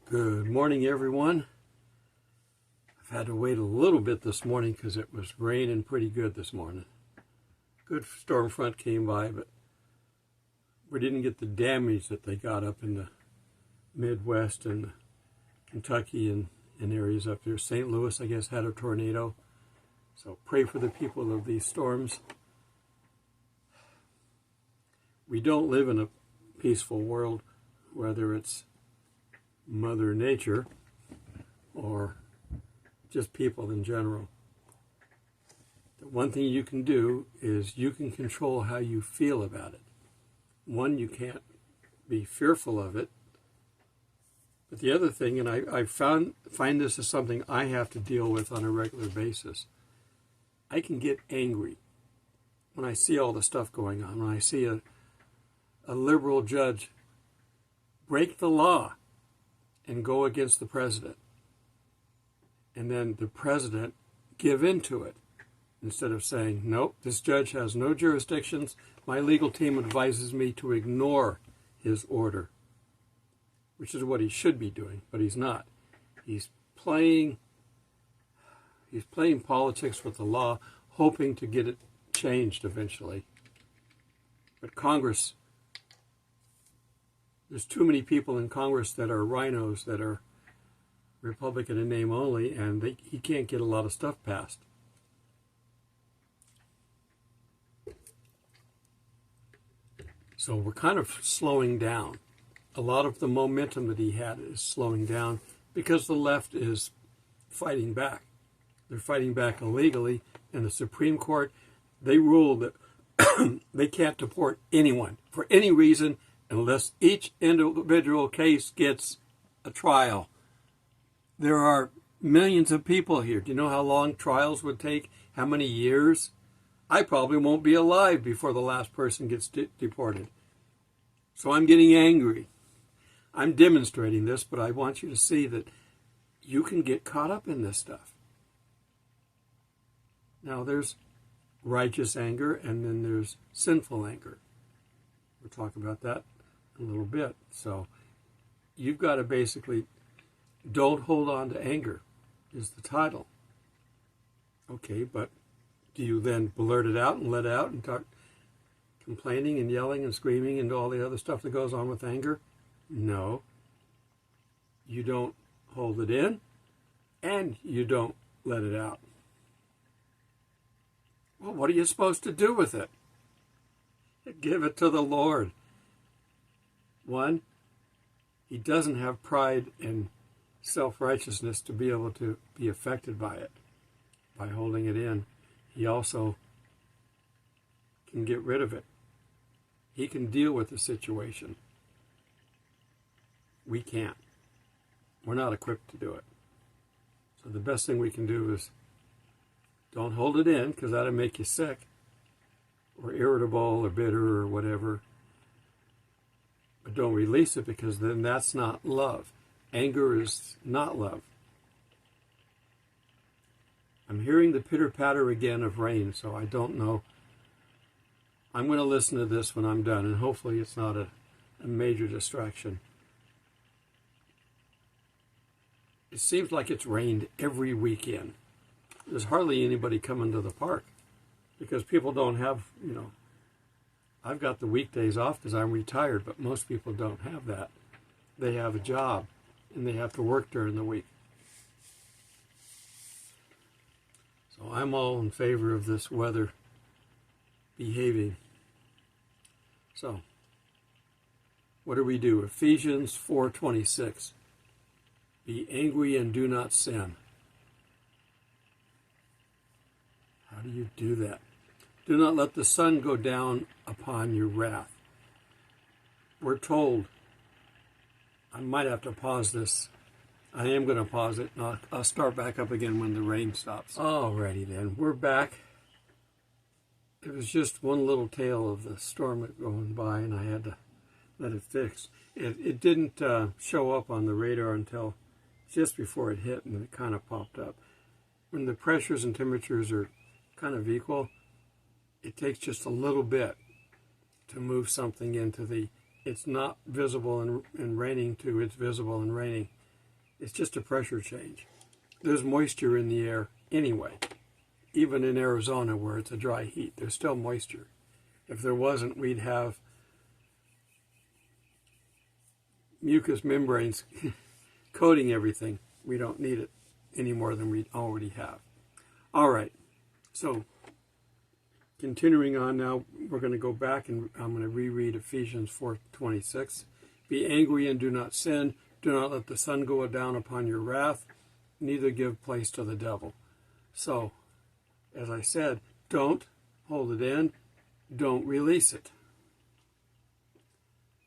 Good morning, everyone. I've had to wait a little bit this morning because it was raining pretty good this morning. Good storm front came by, but we didn't get the damage that they got up in the Midwest and Kentucky and areas up there. St. Louis, I guess, had a tornado. So pray for the people of these storms. We don't live in a peaceful world, whether it's Mother Nature or just people in general. The one thing you can do is you can control how you feel about it. One, you can't be fearful of it. But the other thing, and I find this is something I have to deal with on a regular basis, I can get angry when I see all the stuff going on, when I see a liberal judge break the law and go against the president, and then the president give in to it instead of saying, nope, this judge has no jurisdictions. My legal team advises me to ignore his order, which is what he should be doing, but he's not. He's playing politics with the law, hoping to get it changed eventually. But Congress, there's too many people in Congress that are rhinos, that are Republican in name only, and he can't get a lot of stuff passed. So we're kind of slowing down. A lot of the momentum that he had is slowing down because the left is fighting back. They're fighting back illegally, and the Supreme Court, they ruled that they can't deport anyone for any reason unless each individual case gets a trial. There are millions of people here. Do you know how long trials would take? How many years? I probably won't be alive before the last person gets deported. So I'm getting angry. I'm demonstrating this, but I want you to see that you can get caught up in this stuff. Now, there's righteous anger, and then there's sinful anger. We'll talk about that a little bit. So you've got to basically, don't hold on to anger is the title. Okay, but do you then blurt it out and let it out and start complaining and yelling and screaming and all the other stuff that goes on with anger? No. You don't hold it in, and you don't let it out. Well, what are you supposed to do with it? Give it to the Lord. One, he doesn't have pride and self-righteousness to be able to be affected by it, by holding it in. He also can get rid of it. He can deal with the situation. We can't. We're not equipped to do it. So the best thing we can do is don't hold it in, because that'll make you sick or irritable or bitter or whatever. But don't release it, because then that's not love. Anger is not love. I'm hearing the pitter-patter again of rain, so I don't know. I'm going to listen to this when I'm done, and hopefully it's not a major distraction. It seems like it's rained every weekend. There's hardly anybody coming to the park because people don't have, I've got the weekdays off because I'm retired, but most people don't have that. They have a job and they have to work during the week. So I'm all in favor of this weather behaving. So, what do we do? Ephesians 4:26. Be angry and do not sin. How do you do that? Do not let the sun go down upon your wrath. We're told, I might have to pause this. I am going to pause it, and I'll start back up again when the rain stops. Alrighty then, we're back. It was just one little tail of the storm going by, and I had to let it fix. It didn't show up on the radar until just before it hit, and then it kind of popped up. When the pressures and temperatures are kind of equal, it takes just a little bit to move something into the, it's not visible and raining to it's visible and raining. It's just a pressure change. There's moisture in the air anyway. Even in Arizona where it's a dry heat, there's still moisture. If there wasn't, we'd have mucous membranes coating everything. We don't need it any more than we already have. All right, so continuing on now, we're going to go back and I'm going to reread Ephesians 4:26. Be angry and do not sin. Do not let the sun go down upon your wrath, neither give place to the devil. So, as I said, don't hold it in. Don't release it.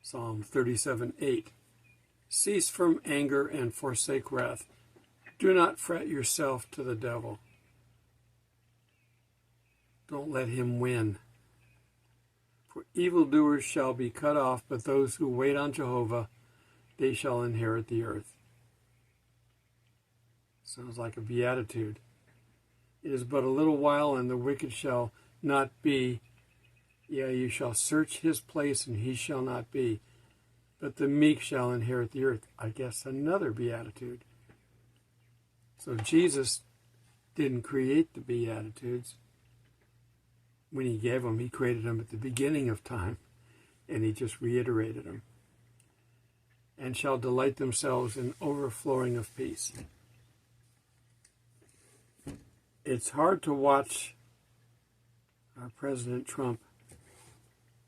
Psalm 37:8. Cease from anger and forsake wrath. Do not fret yourself to the devil. Don't let him win. For evildoers shall be cut off, but those who wait on Jehovah, they shall inherit the earth. Sounds like a beatitude. It is but a little while, and the wicked shall not be. Yea, you shall search his place, and he shall not be. But the meek shall inherit the earth. I guess another beatitude. So Jesus didn't create the beatitudes. When he gave them, he created them at the beginning of time, and he just reiterated them. And shall delight themselves in overflowing of peace. It's hard to watch our President Trump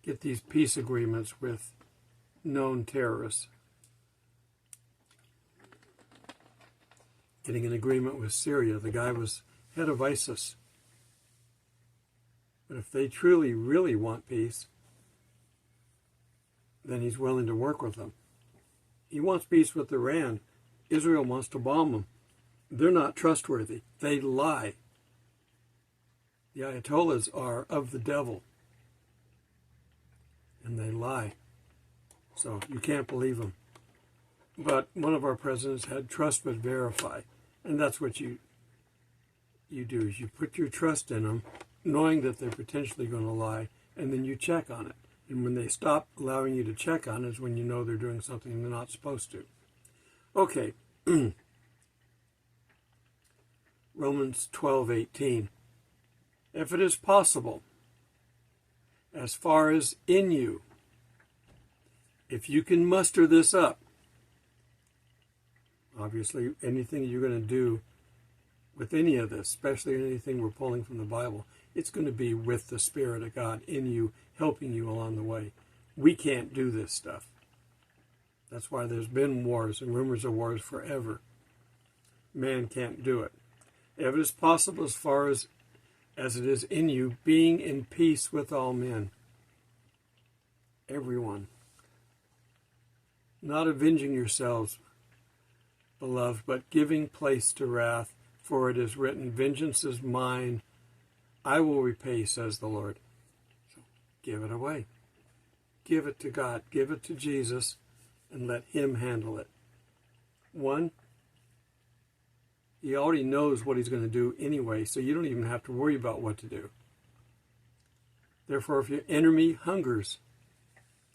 get these peace agreements with known terrorists. Getting an agreement with Syria. The guy was head of ISIS. But if they truly, really want peace, then he's willing to work with them. He wants peace with Iran. Israel wants to bomb them. They're not trustworthy. They lie. The Ayatollahs are of the devil. And they lie. So you can't believe them. But one of our presidents had trust but verify. And that's what you do, is you put your trust in them, knowing that they're potentially going to lie, and then you check on it. And when they stop allowing you to check on it is when you know they're doing something they're not supposed to. Okay. Romans 12:18. If it is possible, as far as in you, if you can muster this up, obviously anything you're going to do with any of this, especially anything we're pulling from the Bible, it's going to be with the Spirit of God in you, helping you along the way. We can't do this stuff. That's why there's been wars and rumors of wars forever. Man can't do it. If it is possible, as far as it is in you, being in peace with all men. Everyone. Not avenging yourselves, beloved, but giving place to wrath, for it is written, vengeance is mine, I will repay, says the Lord. So give it away. Give it to God. Give it to Jesus and let him handle it. One, he already knows what he's going to do anyway, so you don't even have to worry about what to do. Therefore, if your enemy hungers,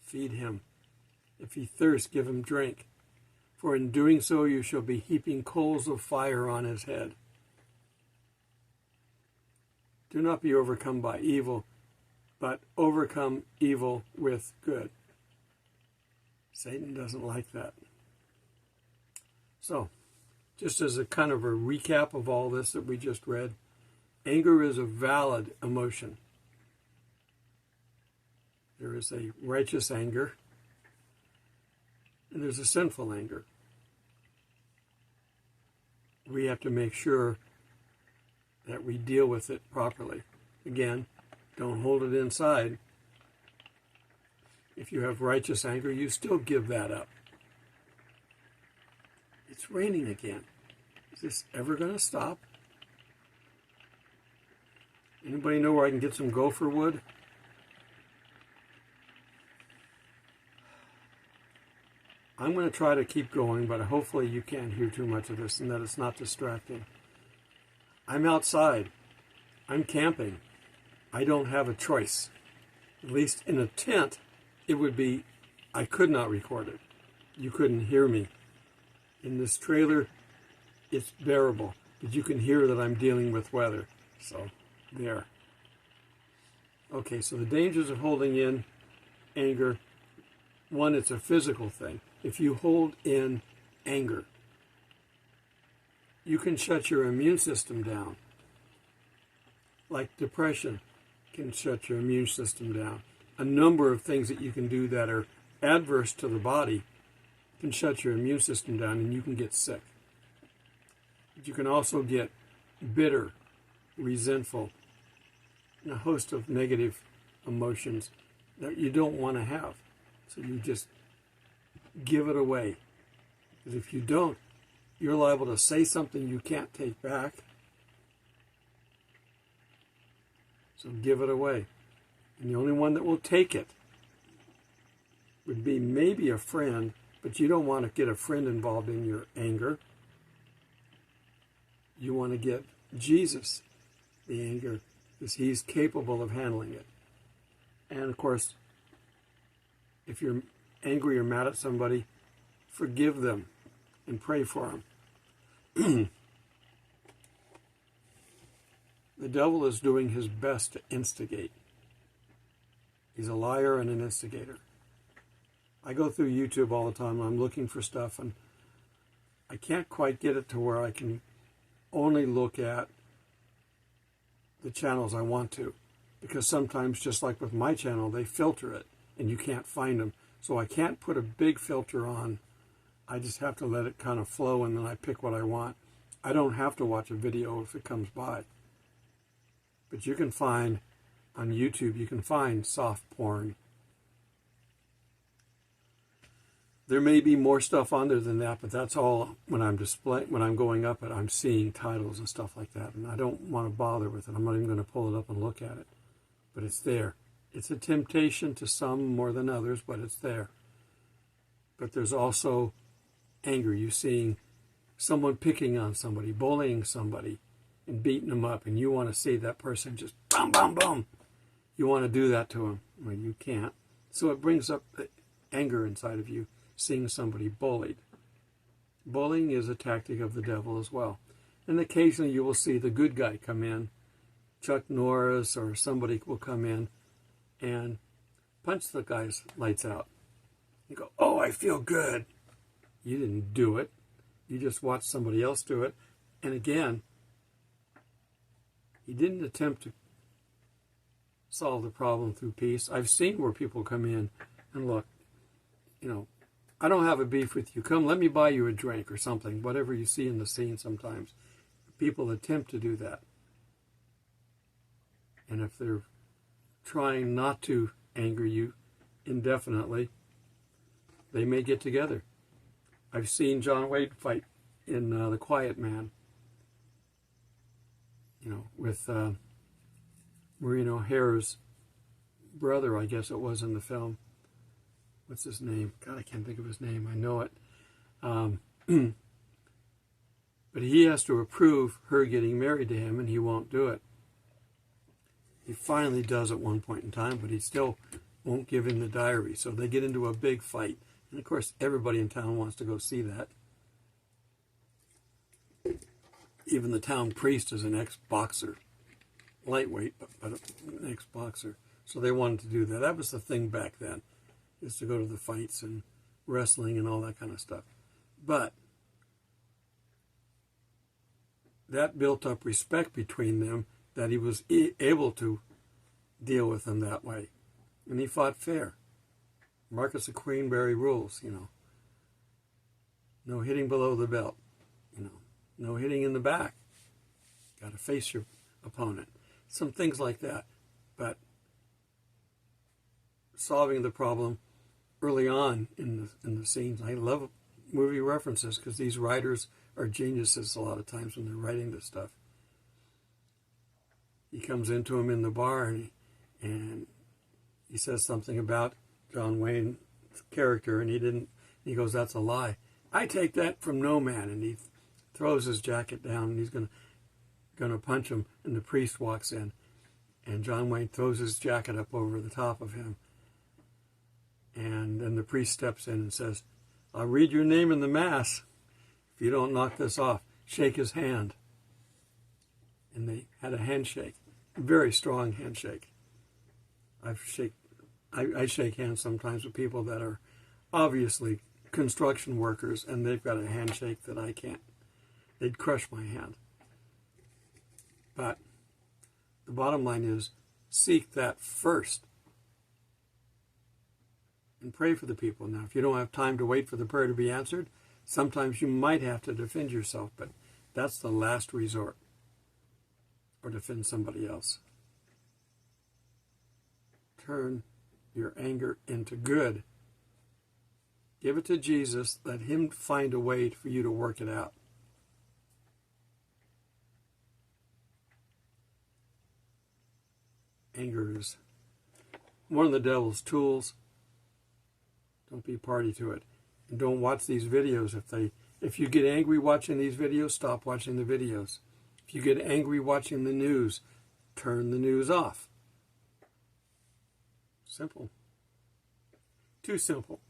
feed him. If he thirsts, give him drink. For in doing so you shall be heaping coals of fire on his head. Do not be overcome by evil, but overcome evil with good. Satan doesn't like that. So, just as a kind of a recap of all this that we just read, anger is a valid emotion. There is a righteous anger, and there's a sinful anger. We have to make sure that we deal with it properly. Again, don't hold it inside. If you have righteous anger, you still give that up. It's raining again. Is this ever going to stop? Anybody know where I can get some gopher wood? I'm going to try to keep going, but hopefully you can't hear too much of this and that it's not distracting. I'm outside. I'm camping. I don't have a choice. At least in a tent, it would be, I could not record it. You couldn't hear me. In this trailer, it's bearable, but you can hear that I'm dealing with weather. So, there. Okay, so the dangers of holding in anger. One, it's a physical thing. If you hold in anger, you can shut your immune system down. Like depression can shut your immune system down. A number of things that you can do that are adverse to the body can shut your immune system down, and you can get sick. You can also get bitter, resentful, and a host of negative emotions that you don't want to have. So you just give it away. Because if you don't, you're liable to say something you can't take back. So give it away. And the only one that will take it would be maybe a friend, but you don't want to get a friend involved in your anger. You want to get Jesus the anger, because he's capable of handling it. And of course, if you're angry or mad at somebody, forgive them and pray for them. The devil is doing his best to instigate. He's a liar and an instigator. I go through YouTube all the time, and I'm looking for stuff, and I can't quite get it to where I can only look at the channels I want to, because sometimes, just like with my channel, they filter it, and you can't find them. So I can't put a big filter on. I just have to let it kind of flow, and then I pick what I want. I don't have to watch a video if it comes by. But you can find, on YouTube, you can find soft porn. There may be more stuff on there than that, but that's all when I'm going up it, I'm seeing titles and stuff like that, and I don't want to bother with it. I'm not even going to pull it up and look at it. But it's there. It's a temptation to some more than others, but it's there. But there's also anger. You seeing someone picking on somebody, bullying somebody, and beating them up, and you want to see that person just boom, boom, boom. You want to do that to them. Well, you can't. So it brings up the anger inside of you, seeing somebody bullied. Bullying is a tactic of the devil as well. And occasionally you will see the good guy come in. Chuck Norris or somebody will come in and punch the guy's lights out. You go, oh, I feel good. You didn't do it. You just watched somebody else do it. And again, he didn't attempt to solve the problem through peace. I've seen where people come in and look, you know, I don't have a beef with you. Come, let me buy you a drink or something, whatever you see in the scene sometimes. People attempt to do that. And if they're trying not to anger you indefinitely, they may get together. I've seen John Wayne fight in The Quiet Man, you know, with Maureen O'Hara's brother, I guess it was in the film. What's his name? God, I can't think of his name. I know it. But he has to approve her getting married to him, and he won't do it. He finally does at one point in time, but he still won't give him the diary. So they get into a big fight. And, of course, everybody in town wants to go see that. Even the town priest is an ex-boxer. Lightweight, but an ex-boxer. So they wanted to do that. That was the thing back then, is to go to the fights and wrestling and all that kind of stuff. But that built up respect between them, that he was able to deal with them that way. And he fought fair. Marcus of Queenberry rules, you know. No hitting below the belt, you know. No hitting in the back. Got to face your opponent. Some things like that. But solving the problem early on in the scenes. I love movie references because these writers are geniuses a lot of times when they're writing this stuff. He comes into him in the bar and he says something about John Wayne's character, and he goes, that's a lie. I take that from no man. And he throws his jacket down, and he's going to punch him, and the priest walks in, and John Wayne throws his jacket up over the top of him. And then the priest steps in and says, I'll read your name in the Mass. if you don't knock this off, shake his hand. And they had a handshake, a very strong handshake. I shake hands sometimes with people that are obviously construction workers, and they've got a handshake that I can't. They'd crush my hand. But the bottom line is, seek that first. And pray for the people. Now, if you don't have time to wait for the prayer to be answered, sometimes you might have to defend yourself, but that's the last resort. Or defend somebody else. Turn your anger into good. Give it to Jesus. Let him find a way for you to work it out. Anger is one of the devil's tools. Don't be party to it. And don't watch these videos. If you get angry watching these videos, stop watching the videos. If you get angry watching the news, turn the news off. Simple. Too simple.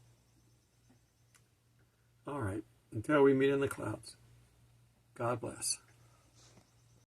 All right. Until we meet in the clouds. God bless.